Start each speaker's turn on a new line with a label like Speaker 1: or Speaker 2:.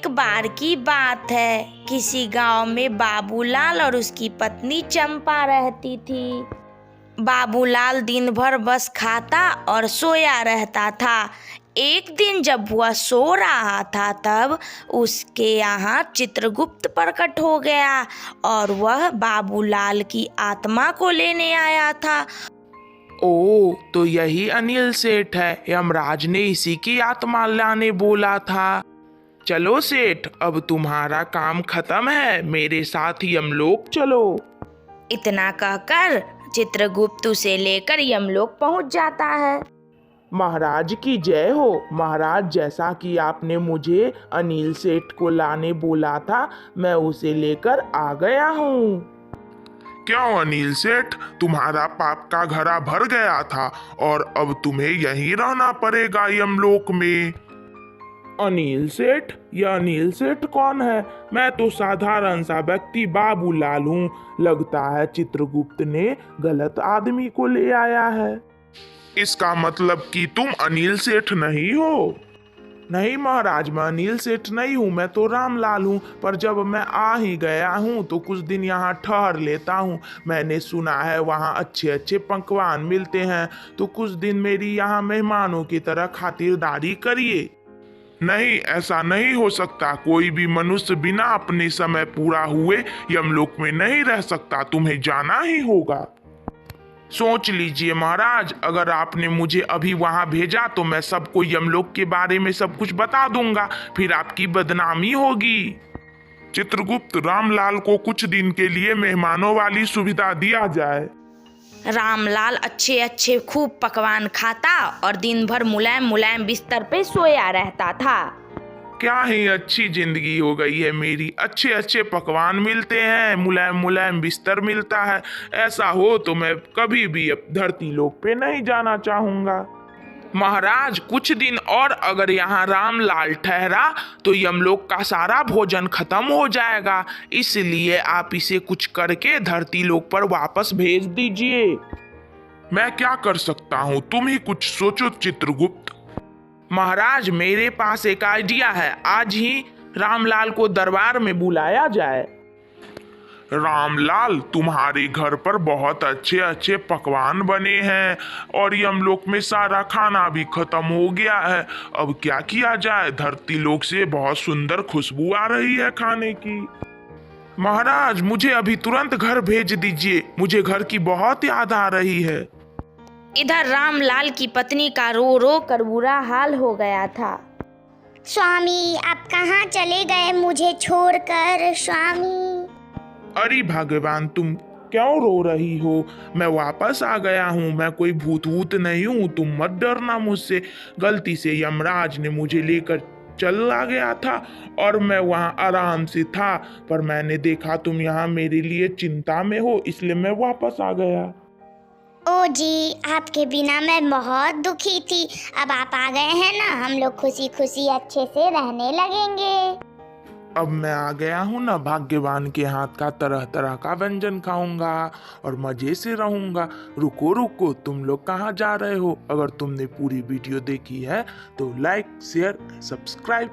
Speaker 1: एक बार की बात है, किसी गांव में बाबूलाल और उसकी पत्नी चंपा रहती थी। बाबूलाल दिन भर बस खाता और सोया रहता था। एक दिन जब वह सो रहा था तब उसके यहाँ चित्रगुप्त प्रकट हो गया और वह बाबूलाल की आत्मा को लेने आया था।
Speaker 2: ओ, तो यही अनिल सेठ है। यमराज ने इसी की आत्मा लाने बोला था। चलो सेठ, अब तुम्हारा काम खत्म है, मेरे साथ यमलोक चलो।
Speaker 1: इतना कहकर चित्रगुप्त उसे लेकर यमलोक पहुंच जाता है।
Speaker 2: महाराज की जय हो। महाराज, जैसा कि आपने मुझे अनिल सेठ को लाने बोला था, मैं उसे लेकर आ गया हूँ।
Speaker 3: क्यों अनिल सेठ, तुम्हारा पाप का घड़ा भर गया था और अब तुम्हें यहीं रहना पड़ेगा यमलोक में।
Speaker 2: अनिल सेठ? यह अनिल सेठ कौन है? मैं तो साधारण सा व्यक्ति बाबूलाल हूँ। लगता है चित्रगुप्त ने गलत आदमी को ले आया है।
Speaker 3: इसका मतलब कि तुम अनिल सेठ नहीं हो?
Speaker 2: नहीं महाराज, मैं अनिल सेठ नहीं हूँ, मैं तो रामलाल हूँ। पर जब मैं आ ही गया हूँ तो कुछ दिन यहाँ ठहर लेता हूँ। मैंने सुना है वहाँ अच्छे अच्छे पकवान मिलते हैं, तो कुछ दिन मेरी यहाँ मेहमानों की तरह खातिरदारी करिए।
Speaker 3: नहीं, ऐसा नहीं हो सकता। कोई भी मनुष्य बिना अपने समय पूरा हुए यमलोक में नहीं रह सकता। तुम्हें जाना ही होगा।
Speaker 2: सोच लीजिए महाराज, अगर आपने मुझे अभी वहां भेजा तो मैं सबको यमलोक के बारे में सब कुछ बता दूंगा, फिर आपकी बदनामी होगी।
Speaker 3: चित्रगुप्त, रामलाल को कुछ दिन के लिए मेहमानों वाली सुविधा दिया जाए।
Speaker 1: रामलाल अच्छे अच्छे खूब पकवान खाता और दिन भर मुलायम मुलायम बिस्तर पे सोया रहता था।
Speaker 2: क्या ही अच्छी जिंदगी हो गई है मेरी। अच्छे अच्छे पकवान मिलते हैं, मुलायम मुलायम बिस्तर मिलता है। ऐसा हो तो मैं कभी भी अब धरती लोक पे नहीं जाना चाहूंगा। महाराज, कुछ दिन और अगर यहाँ रामलाल ठहरा तो यमलोक का सारा भोजन खत्म हो जाएगा, इसलिए आप इसे कुछ करके धरती लोक पर वापस भेज दीजिए।
Speaker 3: मैं क्या कर सकता हूँ? तुम ही कुछ सोचो चित्रगुप्त।
Speaker 2: महाराज, मेरे पास एक आइडिया है। आज ही रामलाल को दरबार में बुलाया जाए।
Speaker 3: रामलाल, तुम्हारे घर पर बहुत अच्छे अच्छे पकवान बने हैं और यमलोक में सारा खाना भी खत्म हो गया है। अब क्या किया जाए? धरती लोक से बहुत सुंदर खुशबू आ रही है खाने की।
Speaker 2: महाराज, मुझे अभी तुरंत घर भेज दीजिए, मुझे घर की बहुत याद आ रही है। इधर रामलाल की पत्नी का रो रो कर बुरा हाल हो गया था।
Speaker 4: स्वामी, आप कहाँ चले गए मुझे छोड़कर? स्वामी।
Speaker 2: अरे भगवान, तुम क्यों रो रही हो? मैं वापस आ गया हूँ। मैं कोई भूत वूत नहीं हूँ, तुम मत डरना मुझसे। गलती से यमराज ने मुझे लेकर चला गया था और मैं वहाँ आराम से था, पर मैंने देखा तुम यहाँ मेरे लिए चिंता में हो, इसलिए मैं वापस आ गया।
Speaker 4: ओ जी, आपके बिना मैं बहुत दुखी थी। अब आप आ गए हैं ना, हम लोग खुशी खुशी अच्छे से रहने लगेंगे।
Speaker 2: अब मैं आ गया हूँ ना, भाग्यवान के हाथ का तरह तरह का व्यंजन खाऊंगा और मजे से रहूंगा। रुको रुको, तुम लोग कहाँ जा रहे हो? अगर तुमने पूरी वीडियो देखी है तो लाइक, शेयर, सब्सक्राइब